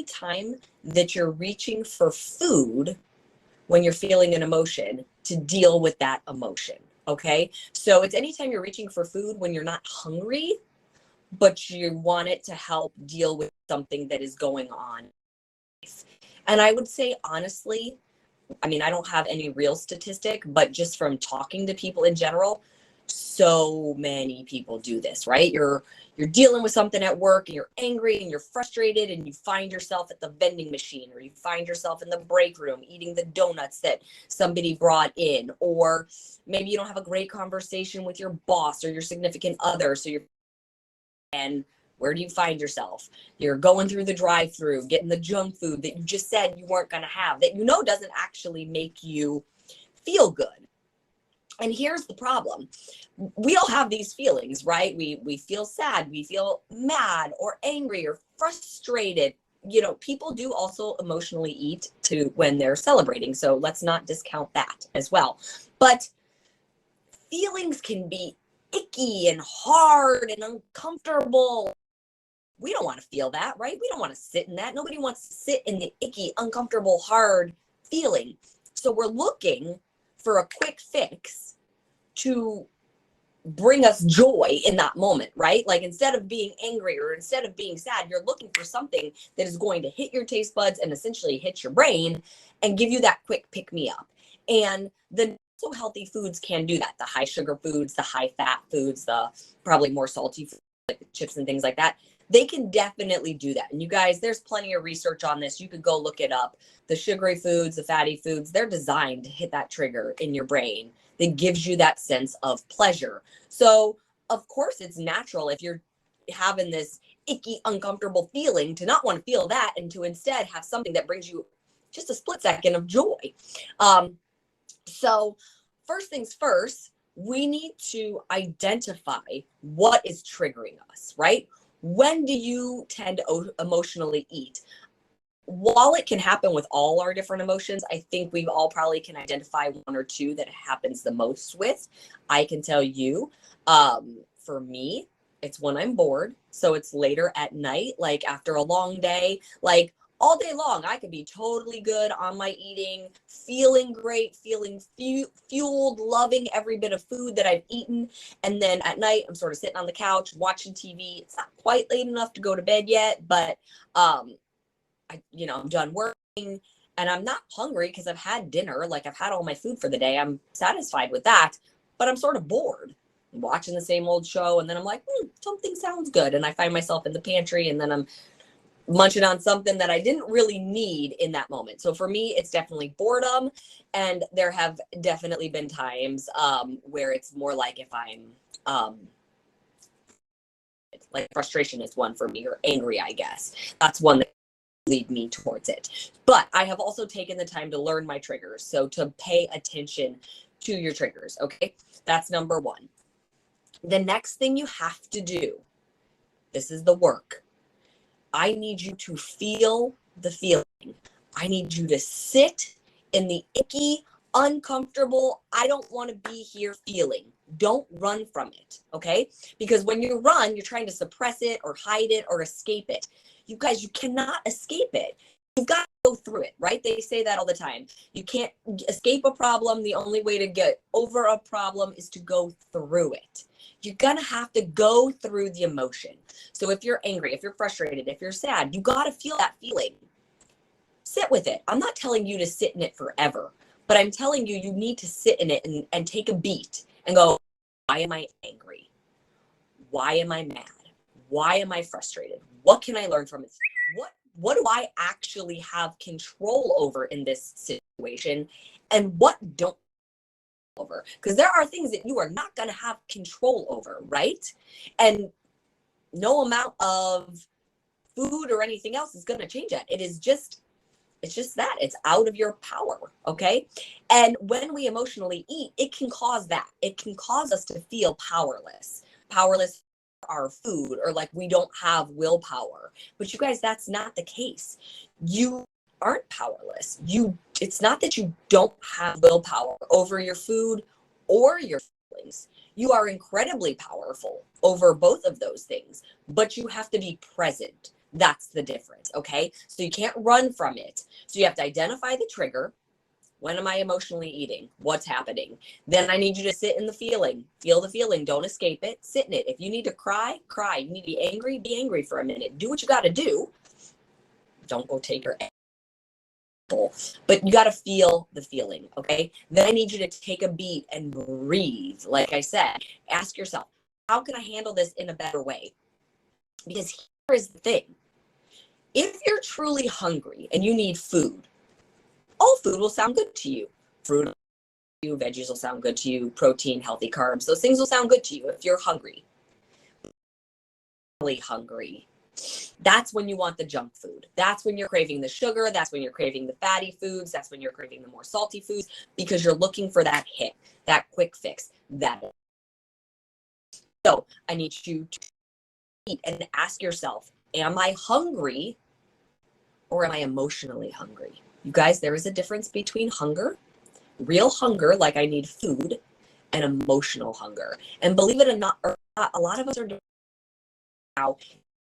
time that you're reaching for food when you're feeling an emotion to deal with that emotion. Okay. So it's anytime you're reaching for food when you're not hungry, but you want it to help deal with something that is going on. And I would say, honestly, I mean, I don't have any real statistic, but just from talking to people in general, so many people do this, right? You're dealing with something at work and you're angry and you're frustrated and you find yourself at the vending machine, or you find yourself in the break room eating the donuts that somebody brought in, or maybe you don't have a great conversation with your boss or your significant other, so you're, and where do you find yourself? You're going through the drive-through, getting the junk food that you just said you weren't going to have, that you know doesn't actually make you feel good. And here's the problem. We all have these feelings, right? We feel sad, we feel mad or angry or frustrated. You know, people do also emotionally eat to when they're celebrating. So let's not discount that as well. But feelings can be icky and hard and uncomfortable. We don't want to feel that, right? We don't want to sit in that. Nobody wants to sit in the icky, uncomfortable, hard feeling. So we're looking for a quick fix to bring us joy in that moment, right? Like instead of being angry or instead of being sad, you're looking for something that is going to hit your taste buds and essentially hit your brain and give you that quick pick me up. And the so healthy foods can do that. The high sugar foods, the high fat foods, the probably more salty foods, like chips and things like that, they can definitely do that. And you guys, there's plenty of research on this. You could go look it up. The sugary foods, the fatty foods, they're designed to hit that trigger in your brain that gives you that sense of pleasure. So, of course, it's natural if you're having this icky, uncomfortable feeling to not want to feel that and to instead have something that brings you just a split second of joy. So, first things first, we need to identify what is triggering us, right? When do you tend to emotionally eat? While it can happen with all our different emotions, I think we all probably can identify one or two that it happens the most with. I can tell you, for me, it's when I'm bored. So it's later at night, like after a long day, like all day long, I could be totally good on my eating, feeling great, feeling fueled, loving every bit of food that I've eaten. And then at night, I'm sort of sitting on the couch watching TV. It's not quite late enough to go to bed yet, but I'm done working and I'm not hungry because I've had dinner. Like I've had all my food for the day. I'm satisfied with that, but I'm sort of bored. I'm watching the same old show. And then I'm like, something sounds good. And I find myself in the pantry and then I'm munching on something that I didn't really need in that moment. So for me, it's definitely boredom. And there have definitely been times where it's more like if I'm like frustration is one for me, or angry, I guess. That's one that lead me towards it. But I have also taken the time to learn my triggers. So to pay attention to your triggers. Okay. That's number one. The next thing you have to do, this is the work. I need you to feel the feeling. I need you to sit in the icky, uncomfortable, I don't want to be here feeling. Don't run from it, okay? Because when you run, you're trying to suppress it or hide it or escape it. You guys, you cannot escape it. You've got to go through it, right? They say that all the time. You can't escape a problem. The only way to get over a problem is to go through it. You're going to have to go through the emotion. So if you're angry, if you're frustrated, if you're sad, you got to feel that feeling. Sit with it. I'm not telling you to sit in it forever, but I'm telling you, you need to sit in it and take a beat and go, why am I angry? Why am I mad? Why am I frustrated? What can I learn from it? What do I actually have control over in this situation? And what don't over? Because there are things that you are not going to have control over, right? And no amount of food or anything else is going to change that. It's just that it's out of your power. Okay. And when we emotionally eat, it can cause that. It can cause us to feel powerless for our food, or like we don't have willpower. But you guys, that's not the case. You aren't powerless. It's not that you don't have willpower over your food or your feelings. You are incredibly powerful over both of those things, but you have to be present. That's the difference, okay? So you can't run from it. So you have to identify the trigger. When am I emotionally eating? What's happening? Then I need you to sit in the feeling. Feel the feeling. Don't escape it. Sit in it. If you need to cry, cry. You need to be angry for a minute. Do what you got to do. Don't go take your apple. But you got to feel the feeling, okay? Then I need you to take a beat and breathe. Like I said, ask yourself, how can I handle this in a better way? Because here is the thing. If you're truly hungry and you need food, all food will sound good to you. Fruit, veggies will sound good to you. Protein, healthy carbs, those things will sound good to you if you're hungry. Really hungry. That's when you want the junk food. That's when you're craving the sugar. That's when you're craving the fatty foods. That's when you're craving the more salty foods because you're looking for that hit, that quick fix. So I need you to eat and ask yourself, am I hungry or am I emotionally hungry? You guys, there is a difference between hunger, real hunger, like I need food, and emotional hunger. And believe it or not, a lot of us are now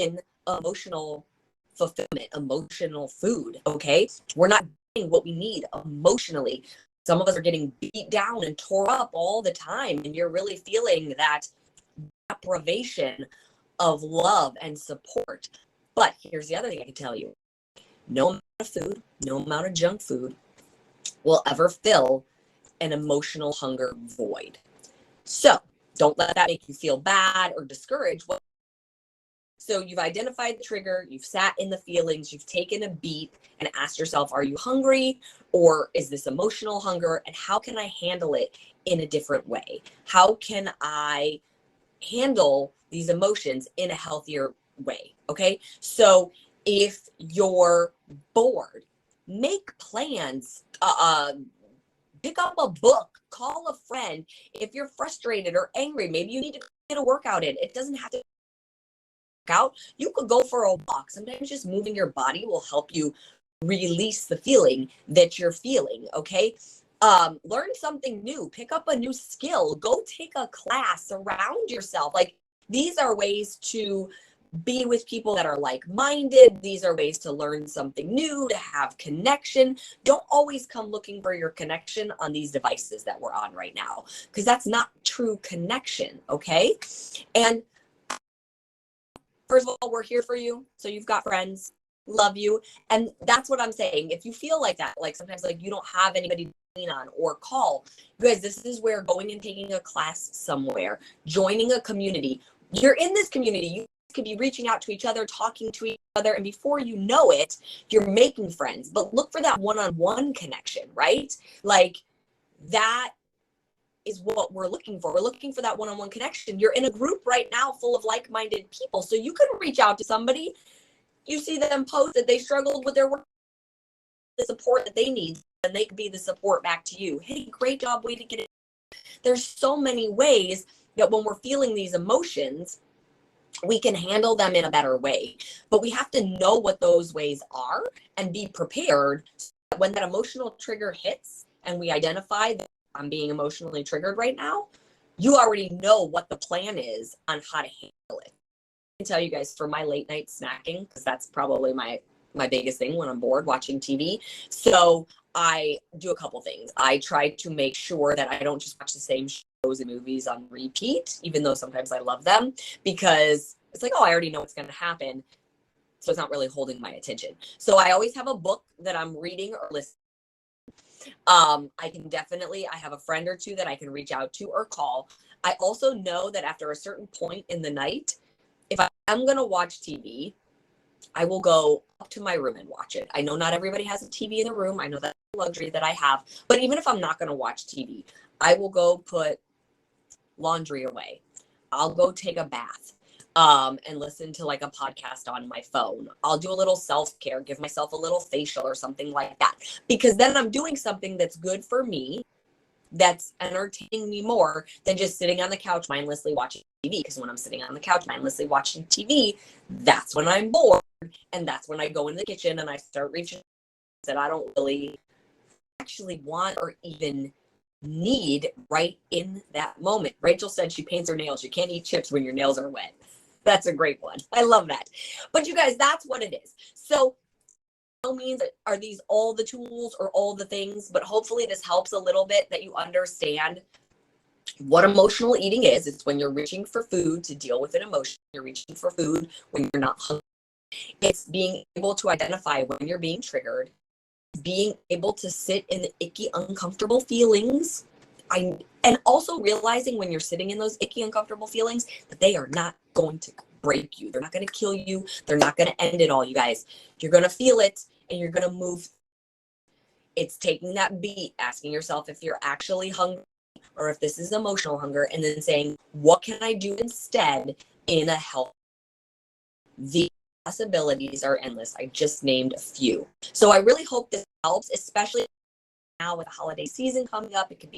in emotional fulfillment, emotional food, okay? We're not getting what we need emotionally. Some of us are getting beat down and tore up all the time, and you're really feeling that deprivation of love and support. But here's the other thing I can tell you. No amount of food, no amount of junk food will ever fill an emotional hunger void. So don't let that make you feel bad or discouraged. So you've identified the trigger, you've sat in the feelings, you've taken a beat and asked yourself, are you hungry or is this emotional hunger? And how can I handle it in a different way? How can I handle these emotions in a healthier way? Okay. So if you're bored, make plans, pick up a book, call a friend. If you're frustrated or angry, maybe you need to get a workout in. It doesn't have to out. You could go for a walk. Sometimes just moving your body will help you release the feeling that you're feeling. Okay. Learn something new, pick up a new skill, go take a class, surround yourself. Like these are ways to be with people that are like-minded. These are ways to learn something new, to have connection. Don't always come looking for your connection on these devices that we're on right now, because that's not true connection. Okay. And first of all, we're here for you. So you've got friends, love you. And that's what I'm saying. If you feel like that, like sometimes like you don't have anybody to lean on or call, you guys, this is where going and taking a class somewhere, joining a community. You're in this community. You could be reaching out to each other, talking to each other. And before you know it, you're making friends. But look for that one-on-one connection, right? Like that is what we're looking for. We're looking for that one-on-one connection. You're in a group right now full of like-minded people. So you can reach out to somebody. You see them post that they struggled with their work, the support that they need, and they could be the support back to you. Hey, great job, way to get it. There's so many ways that when we're feeling these emotions, we can handle them in a better way. But we have to know what those ways are and be prepared so that when that emotional trigger hits and we identify that I'm being emotionally triggered right now, you already know what the plan is on how to handle it. I can tell you guys for my late night snacking, because that's probably my biggest thing when I'm bored watching TV. So I do a couple things. I try to make sure that I don't just watch the same shows and movies on repeat, even though sometimes I love them, because it's like, oh, I already know what's going to happen. So it's not really holding my attention. So I always have a book that I'm reading or listening. I have a friend or two that I can reach out to or call. I also know that after a certain point in the night, if I'm going to watch TV, I will go up to my room and watch it. I know not everybody has a TV in the room. I know that's a luxury that I have. But even if I'm not going to watch TV, I will go put laundry away. I'll go take a bath. And listen to like a podcast on my phone. I'll do a little self-care, give myself a little facial or something like that, because then I'm doing something that's good for me, that's entertaining me more than just sitting on the couch mindlessly watching TV. Because when I'm sitting on the couch mindlessly watching TV, that's when I'm bored. And that's when I go in the kitchen and I start reaching that I don't really actually want or even need right in that moment. Rachel said she paints her nails. You can't eat chips when your nails are wet. That's a great one. I love that. But you guys, that's what it is. So no means are these all the tools or all the things, but hopefully this helps a little bit that you understand what emotional eating is. It's when you're reaching for food to deal with an emotion. You're reaching for food when you're not hungry. It's being able to identify when you're being triggered, being able to sit in the icky, uncomfortable feelings. And also realizing when you're sitting in those icky, uncomfortable feelings that they are not going to break you. They're not going to kill you. They're not going to end it all, you guys. You're going to feel it and you're going to move. It's taking that beat, asking yourself if you're actually hungry or if this is emotional hunger, and then saying, what can I do instead in a healthy? The possibilities are endless. I just named a few. So I really hope this helps, especially now with the holiday season coming up. It could be